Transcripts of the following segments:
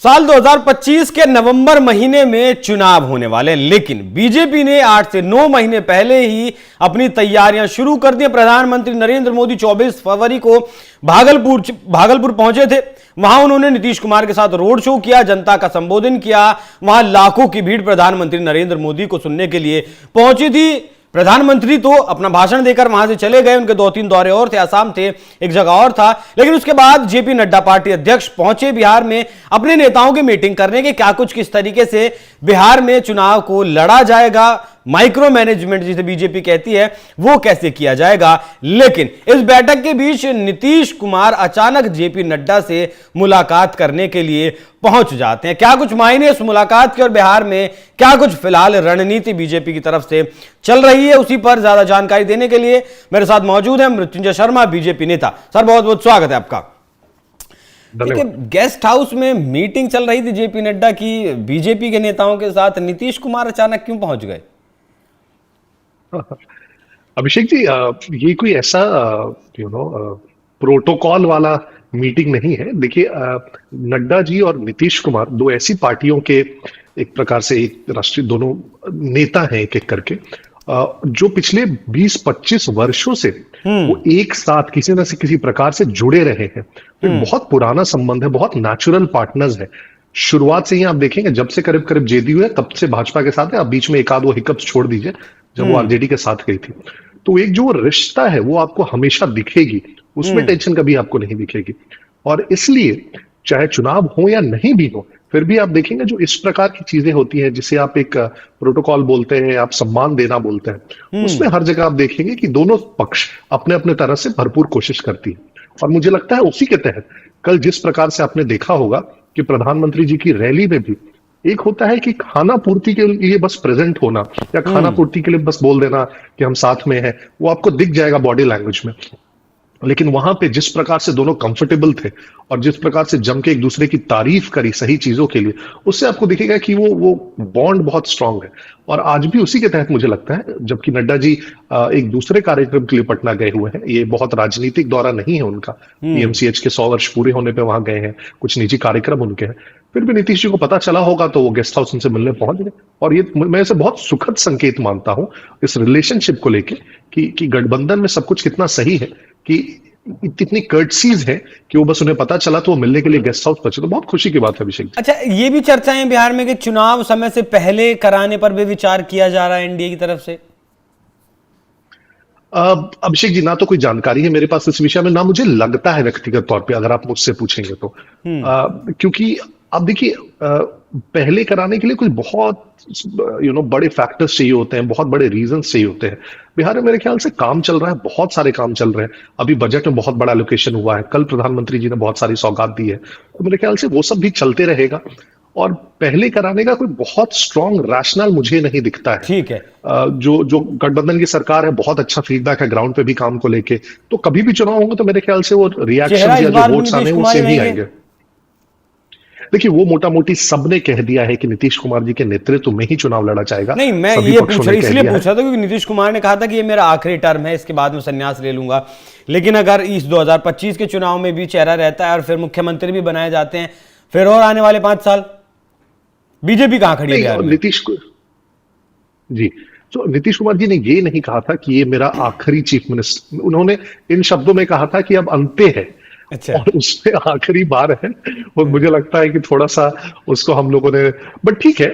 साल 2025 के नवंबर महीने में चुनाव होने वाले हैं, लेकिन बीजेपी ने 8 से 9 महीने पहले ही अपनी तैयारियां शुरू कर दी। प्रधानमंत्री नरेंद्र मोदी 24 फरवरी को भागलपुर पहुंचे थे। वहां उन्होंने नीतीश कुमार के साथ रोड शो किया, जनता का संबोधन किया। वहां लाखों की भीड़ प्रधानमंत्री नरेंद्र मोदी को सुनने के लिए पहुंची थी। प्रधानमंत्री तो अपना भाषण देकर वहां से चले गए। उनके 2-3 दौरे और थे, आसाम थे, एक जगह और था। लेकिन उसके बाद जेपी नड्डा पार्टी अध्यक्ष पहुंचे बिहार में अपने नेताओं की मीटिंग करने के, क्या कुछ किस तरीके से बिहार में चुनाव को लड़ा जाएगा, माइक्रो मैनेजमेंट जिसे बीजेपी कहती है वो कैसे किया जाएगा। लेकिन इस बैठक के बीच नीतीश कुमार अचानक जेपी नड्डा से मुलाकात करने के लिए पहुंच जाते हैं। क्या कुछ मायने इस मुलाकात के और बिहार में क्या कुछ फिलहाल रणनीति बीजेपी की तरफ से चल रही है, उसी पर ज्यादा जानकारी देने के लिए मेरे साथ मौजूद है मृत्युंजय शर्मा, बीजेपी नेता। सर बहुत बहुत स्वागत है आपका। देखिए, गेस्ट हाउस में मीटिंग चल रही थी जेपी नड्डा की बीजेपी के नेताओं के साथ, नीतीश कुमार अचानक क्यों पहुंच गए? अभिषेक जी, ये कोई ऐसा प्रोटोकॉल वाला मीटिंग नहीं है। देखिए, नड्डा जी और नीतीश कुमार दो ऐसी पार्टियों के एक प्रकार से एक राष्ट्रीय दोनों नेता हैं एक एक करके, जो पिछले 20-25 वर्षों से वो एक साथ किसी न किसी प्रकार से जुड़े रहे हैं। तो बहुत पुराना संबंध है, बहुत नेचुरल पार्टनर्स है। शुरुआत से ही आप देखेंगे, जब से करीब करीब जेडीयू है तब से भाजपा के साथ है। आप बीच में एक आध वो हिकअप्स छोड़ दीजिए जब वो आरजेडी के साथ गई थी। तो एक जो रिश्ता है वो आपको हमेशा दिखेगी, उसमें टेंशन कभी आपको नहीं दिखेगी। और इसलिए चाहे चुनाव हो या नहीं भी हो, फिर भी आप देखेंगे जो इस प्रकार की चीजें होती हैं जिसे आप एक प्रोटोकॉल बोलते हैं, आप सम्मान देना बोलते हैं, उसमें हर जगह आप देखेंगे कि दोनों पक्ष अपने अपने तरह से भरपूर कोशिश करती है। और मुझे लगता है उसी के तहत कल जिस प्रकार से आपने देखा होगा कि प्रधानमंत्री जी की रैली में भी एक होता है कि खाना पूर्ति के लिए बस प्रेजेंट होना या खाना पूर्ति के लिए बस बोल देना कि हम साथ में हैं, वो आपको दिख जाएगा बॉडी लैंग्वेज में। लेकिन वहां पे जिस प्रकार से दोनों कंफर्टेबल थे और जिस प्रकार से जम के एक दूसरे की तारीफ करी सही चीजों के लिए, उससे आपको दिखेगा कि वो बॉन्ड बहुत स्ट्रांग है। और आज भी उसी के तहत मुझे लगता है, जबकि नड्डा जी एक दूसरे कार्यक्रम के लिए पटना गए हुए हैं, ये बहुत राजनीतिक दौरा नहीं है उनका। पीएमसीएच के 100 वर्ष पूरे होने पे वहां गए हैं, कुछ निजी कार्यक्रम उनके हैं। फिर भी नीतीश जी को पता चला होगा तो वो गेस्ट हाउस उनसे मिलने पहुंच गए। और ये मैं इसे बहुत सुखद संकेत मानता हूं इस रिलेशनशिप को लेके कि गठबंधन में सब कुछ कितना सही है, कि इतनी कर्टसीज है कि वो बस उन्हें पता चला तो वो मिलने के लिए गेस्ट हाउस पहुंचे। तो बहुत खुशी की बात है अभिषेक। अच्छा, ये भी चर्चाएं बिहार में कि चुनाव समय से पहले कराने पर भी विचार किया जा रहा है एनडीए की तरफ से। अभिषेक जी, ना तो कोई जानकारी है मेरे पास इस विषय में, ना मुझे लगता है व्यक्तिगत तौर पे, अगर आप मुझसे पूछेंगे तो। क्योंकि आप देखिए, पहले कराने के लिए कुछ बहुत बड़े फैक्टर्स चाहिए होते हैं, बहुत बड़े रीजंस चाहिए होते हैं। बिहार में मेरे ख्याल से काम चल रहा है, बहुत सारे काम चल रहे हैं। अभी बजट में बहुत बड़ा एलोकेशन हुआ है, कल प्रधानमंत्री जी ने बहुत सारी सौगात दी है, तो मेरे ख्याल से वो सब भी चलते रहेगा। और पहले कराने का कोई बहुत स्ट्रॉन्ग रैशनल मुझे नहीं दिखता है। ठीक है, जो गठबंधन की सरकार है, बहुत अच्छा फीडबैक है ग्राउंड पे भी काम को लेके। तो कभी भी चुनाव होंगे तो मेरे ख्याल से वो रिएक्शन या जो वोट्स आने वो सेम ही आएंगे। देखिए, वो मोटा मोटी सबने कह दिया है कि नीतीश कुमार जी के नेतृत्व में ही चुनाव लड़ा जाएगा। नहीं, मैं ये इसलिए पूछा था क्योंकि नीतीश कुमार ने कहा था कि ये मेरा आखिरी टर्म है, इसके बाद में संन्यास ले लूंगा। लेकिन अगर इस 2025 के चुनाव में भी चेहरा रहता है और फिर मुख्यमंत्री भी बनाए जाते हैं, फिर और आने वाले 5 साल बीजेपी कहां खड़ी है? नीतीश कुमार जी ने ये नहीं कहा था कि ये मेरा आखिरी चीफ मिनिस्टर, उन्होंने इन शब्दों में कहा था कि अब अंत्य है। अच्छा। और उसमें आखिरी बार है, और मुझे लगता है कि थोड़ा सा उसको हम लोगों ने, बट ठीक है,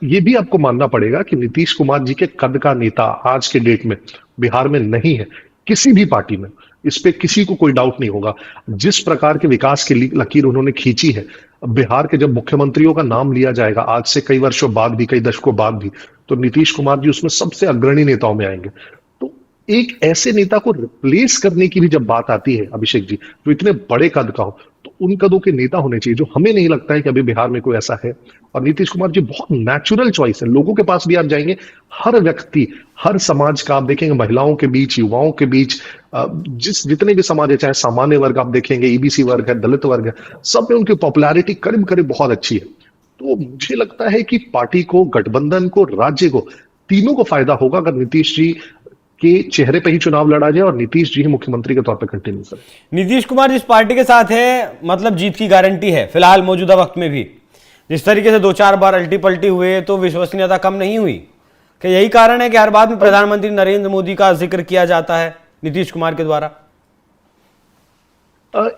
ये भी आपको मानना पड़ेगा कि नीतीश कुमार जी के कद का नेता आज के डेट में बिहार में नहीं है किसी भी पार्टी में। इस पे किसी को कोई डाउट नहीं होगा। जिस प्रकार के विकास की लकीर उन्होंने खींची है, बिहार के जब मुख्यमंत्रियों का नाम लिया जाएगा आज से कई वर्षों बाद भी, कई दशकों बाद भी, तो नीतीश कुमार जी उसमें सबसे अग्रणी नेताओं में आएंगे। तो एक ऐसे नेता को रिप्लेस करने की भी जब बात आती है अभिषेक जी, जो इतने बड़े कद का हो, तो उन कदों के नेता होने चाहिए, जो हमें नहीं लगता है कि अभी बिहार में कोई ऐसा है। और नीतीश कुमार जी बहुत नेचुरल चॉइस है। लोगों के पास भी आप जाएंगे, हर व्यक्ति, हर समाज का आप देखेंगे, महिलाओं के बीच, युवाओं के बीच, जितने भी समाज है, चाहे सामान्य वर्ग आप देखेंगे, ईबीसी वर्ग है, दलित वर्ग है, सब में उनकी पॉपुलैरिटी करीब करीब बहुत अच्छी है। तो मुझे लगता है कि पार्टी को, गठबंधन को, राज्य को, तीनों को फायदा होगा अगर नीतीश जी के चेहरे पे ही चुनाव लड़ा जाए और नीतीश जी ही मुख्यमंत्री के तौर पे कंटिन्यू करें। नीतीश कुमार जिस पार्टी के साथ है, मतलब जीत की गारंटी है फिलहाल मौजूदा वक्त में भी। जिस तरीके से 2-4 बार अल्टी पल्टी हुए तो विश्वसनीयता कम नहीं हुई? कि यही कारण है कि हर बात में प्रधानमंत्री नरेंद्र मोदी का जिक्र किया जाता है नीतीश कुमार के द्वारा?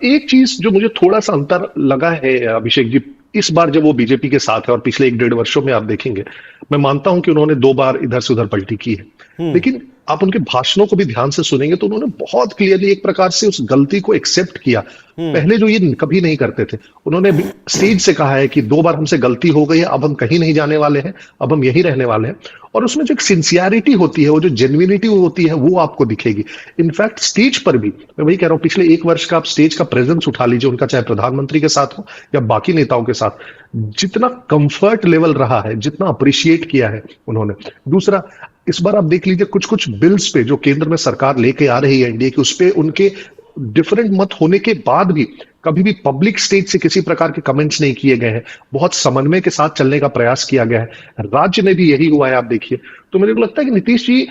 एक चीज जो मुझे थोड़ा सा अंतर लगा है अभिषेक जी, इस बार जब वो बीजेपी के साथ है और पिछले 1-1.5 वर्षों में आप देखेंगे, मैं मानता हूं कि उन्होंने 2 बार इधर से उधर पलटी की है, लेकिन आप उनके भाषणों को भी ध्यान से सुनेंगे तो उन्होंने बहुत क्लियरली एक प्रकार से उस गलती को एक्सेप्ट किया। पहले जो ये कभी नहीं करते थे, उन्होंने स्टेज से कहा है कि 2 बार हमसे गलती हो गई है, अब हम कहीं नहीं जाने वाले हैं, अब हम यहीं रहने वाले हैं। और उसमें जो एक सिंसियरिटी होती है, वो जो जेन्युइनिटी होती है, वो आपको दिखेगी। इनफैक्ट स्टेज पर भी मैं वही कह रहा हूं, पिछले 1 वर्ष का आप स्टेज का प्रेजेंस उठा लीजिए उनका, चाहे प्रधानमंत्री के साथ हो या बाकी नेताओं के साथ, जितना कंफर्ट लेवल रहा है, जितना अप्रिशिएट किया है उन्होंने। दूसरा, इस बार आप देख लीजिए कुछ कुछ बिल्स पे जो केंद्र में सरकार लेके आ रही है एनडीए की, उस पे उनके डिफरेंट मत होने के बाद भी कभी भी पब्लिक स्टेज से किसी प्रकार के कमेंट्स नहीं किए गए हैं। बहुत समन्वय के साथ चलने का प्रयास किया गया है। राज्य में भी यही हुआ है, आप देखिए। तो मुझे लगता है कि नीतीश जी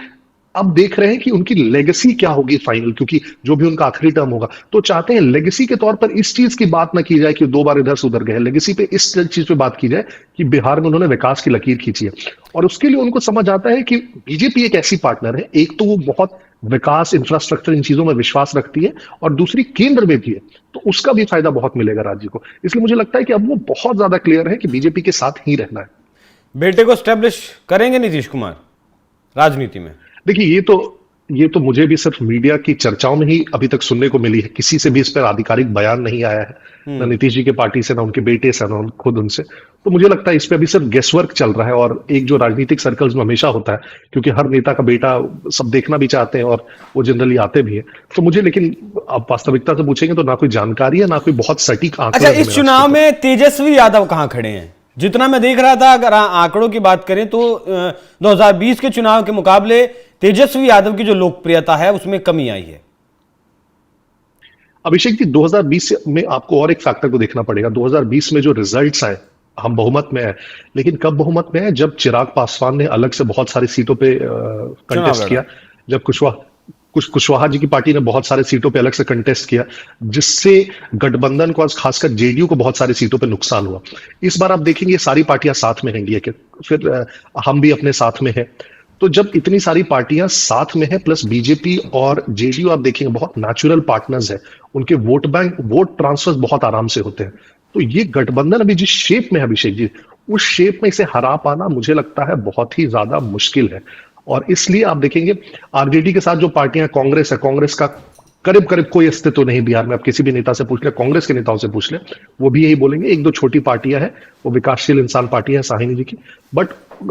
अब देख रहे हैं कि उनकी लेगेसी क्या होगी फाइनल, क्योंकि जो भी उनका आखिरी टर्म होगा, तो चाहते हैं लेगेसी के तौर पर इस चीज की बात ना की जाए कि 2 बार इधर से उधर गए। लेगेसी पे इस चीज पे बात की जाए कि बिहार में उन्होंने विकास की लकीर खींची है, और उसके लिए उनको समझ आता है कि बीजेपी एक ऐसी पार्टनर है, एक तो वो बहुत विकास, इंफ्रास्ट्रक्चर, इन चीजों में विश्वास रखती है, और दूसरी केंद्र में भी है, तो उसका भी फायदा बहुत मिलेगा राज्य को। इसलिए मुझे लगता है कि अब वो बहुत ज्यादा क्लियर है कि बीजेपी के साथ ही रहना है। बेटे को स्टैब्लिश करेंगे नीतीश कुमार राजनीति में? देखिए, ये तो मुझे भी सिर्फ मीडिया की चर्चाओं में ही अभी तक सुनने को मिली है। किसी से भी इस पर आधिकारिक बयान नहीं आया है, ना नीतीश जी के पार्टी से, ना उनके बेटे से, ना खुद उनसे। तो मुझे लगता है इस पे अभी सिर्फ गेसवर्क चल रहा है, और एक जो राजनीतिक सर्कल्स में हमेशा होता है, क्योंकि हर नेता का बेटा सब देखना भी चाहते हैं और वो जनरली आते भी है। तो मुझे, लेकिन आप वास्तविकता से पूछेंगे तो ना कोई जानकारी है, ना कोई बहुत सटीक आंकड़ा। अच्छा, इस चुनाव में तेजस्वी यादव कहां खड़े हैं? जितना मैं देख रहा था, अगर आंकड़ों की बात करें तो 2020 के चुनाव के मुकाबले तेजस्वी यादव की जो लोकप्रियता है उसमें कमी आई है। अभिषेक जी, 2020 में आपको और एक फैक्टर को देखना पड़ेगा। 2020 में जो रिजल्ट्स आए, हम बहुमत में है, लेकिन कब बहुमत में है? जब चिराग पासवान ने अलग से बहुत सारी सीटों पे कंटेस्ट किया, जब कुशवाहा जी की पार्टी ने बहुत सारे सीटों पे अलग से कंटेस्ट किया, जिससे गठबंधन को, खासकर जेडीयू को, बहुत सारी सीटों पे नुकसान हुआ। इस बार आप देखेंगे सारी पार्टियां साथ में हैं एनडीए के, फिर हम भी अपने साथ में हैं। तो जब इतनी सारी पार्टियां साथ में है, प्लस बीजेपी और जेडीयू, आप देखेंगे बहुत नेचुरल पार्टनर्स है, उनके वोट बैंक, वोट ट्रांसफर बहुत आराम से होते हैं। तो ये गठबंधन अभी जिस शेप में है अभिषेक जी, उस शेप में इसे हरा पाना मुझे लगता है बहुत ही ज्यादा मुश्किल है। और इसलिए आप देखेंगे आरजेडी के साथ जो पार्टियां, कांग्रेस है, कांग्रेस का करीब करीब कोई अस्तित्व नहीं बिहार में। आप किसी भी नेता से पूछ ले, कांग्रेस के नेताओं से पूछ ले, वो भी यही बोलेंगे। 1-2 छोटी पार्टियां हैं, वो विकासशील इंसान पार्टी है साहिनी जी की, बट,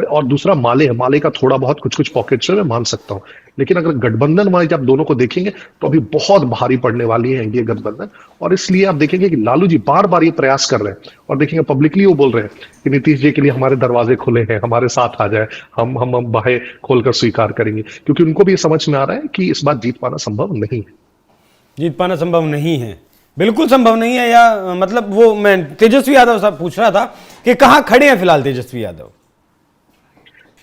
और दूसरा माले है, माले का थोड़ा बहुत कुछ कुछ पॉकेट्स में मैं मान सकता हूं। लेकिन अगर गठबंधन वाले जब दोनों को देखेंगे तो अभी बहुत भारी पड़ने वाली है एनडीए गठबंधन। और इसलिए आप देखेंगे कि लालू जी बार बार ये प्रयास कर रहे हैं, और देखेंगे पब्लिकली वो बोल रहे हैं कि नीतीश जी के लिए हमारे दरवाजे खुले हैं, हमारे साथ आ जाए, हम बाहें खोलकर स्वीकार करेंगे, क्योंकि उनको भी समझ में आ रहा है कि इस बार जीत पाना संभव नहीं है। जीत पाना संभव नहीं है, बिल्कुल संभव नहीं है। या मतलब वो, मैं तेजस्वी यादव साहब पूछ रहा था कि कहां खड़े हैं फिलहाल तेजस्वी यादव?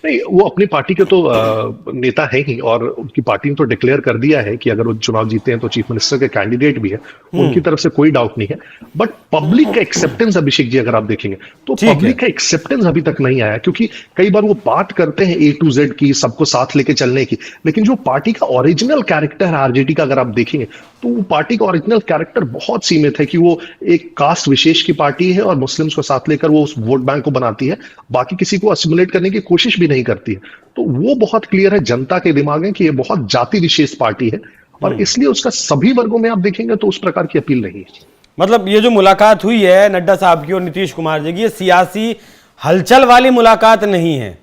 नहीं, वो अपनी पार्टी के तो नेता है ही, और उनकी पार्टी ने तो डिक्लेयर कर दिया है कि अगर वो चुनाव जीते हैं तो चीफ मिनिस्टर के कैंडिडेट भी है, उनकी तरफ से कोई डाउट नहीं है। बट पब्लिक का एक्सेप्टेंस, अभिषेक जी, अगर आप देखेंगे तो पब्लिक का एक्सेप्टेंस अभी तक नहीं आया, क्योंकि कई बार वो बात करते हैं A to Z की, सबको साथ लेके चलने की, लेकिन जो पार्टी का ओरिजिनल कैरेक्टर है आरजेडी का, अगर आप देखेंगे तो वो पार्टी का ओरिजिनल कैरेक्टर बहुत सीमित है कि वो एक कास्ट विशेष की पार्टी है और मुस्लिम्स को साथ लेकर वो उस वोट बैंक को बनाती है, बाकी किसी को असिमुलेट करने की कोशिश भी नहीं करती है। तो वो बहुत क्लियर है जनता के दिमाग में कि ये बहुत जाति विशेष पार्टी है, और इसलिए उसका सभी वर्गों में आप देखेंगे तो उस प्रकार की अपील नहीं है। मतलब ये जो मुलाकात हुई है नड्डा साहब की और नीतीश कुमार जी की, ये सियासी हलचल वाली मुलाकात नहीं है,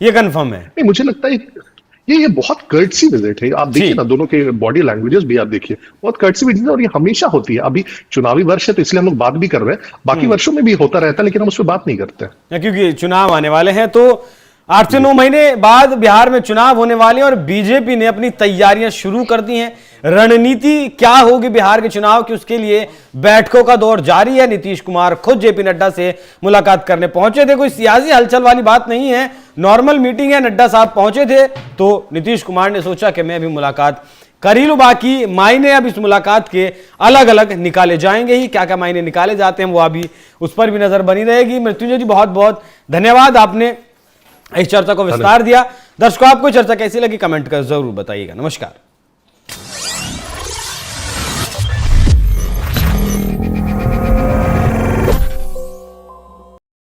ये कंफर्म है? नहीं, मुझे लगता है ये बहुत कर्टसी विजिट है। आप देखिए ना, दोनों के बॉडी लैंग्वेजेस भी आप देखिए, बहुत कर्टसी विजिट है, और ये हमेशा होती है। अभी चुनावी वर्ष है तो इसलिए हम लोग बात भी कर रहे हैं, बाकी वर्षों में भी होता रहता है, लेकिन हम उस पर बात नहीं करते हैं क्योंकि चुनाव आने वाले हैं। तो 8 से 9 महीने बाद बिहार में चुनाव होने वाले हैं और बीजेपी ने अपनी तैयारियां शुरू कर दी हैं। रणनीति क्या होगी बिहार के चुनाव की, उसके लिए बैठकों का दौर जारी है। नीतीश कुमार खुद जेपी नड्डा से मुलाकात करने पहुंचे थे, कोई सियासी हलचल वाली बात नहीं है, नॉर्मल मीटिंग है। नड्डा साहब पहुंचे थे तो नीतीश कुमार ने सोचा कि मैं भी मुलाकात कर ही लो, बाकी मायने अब इस मुलाकात के अलग अलग निकाले जाएंगे ही। क्या क्या मायने निकाले जाते हैं वो अभी उस पर भी नजर बनी रहेगी। मृत्युंजय जी बहुत बहुत धन्यवाद, आपने इस चर्चा को विस्तार दिया। दर्शकों आपको चर्चा कैसी लगी कमेंट कर जरूर बताइएगा। नमस्कार।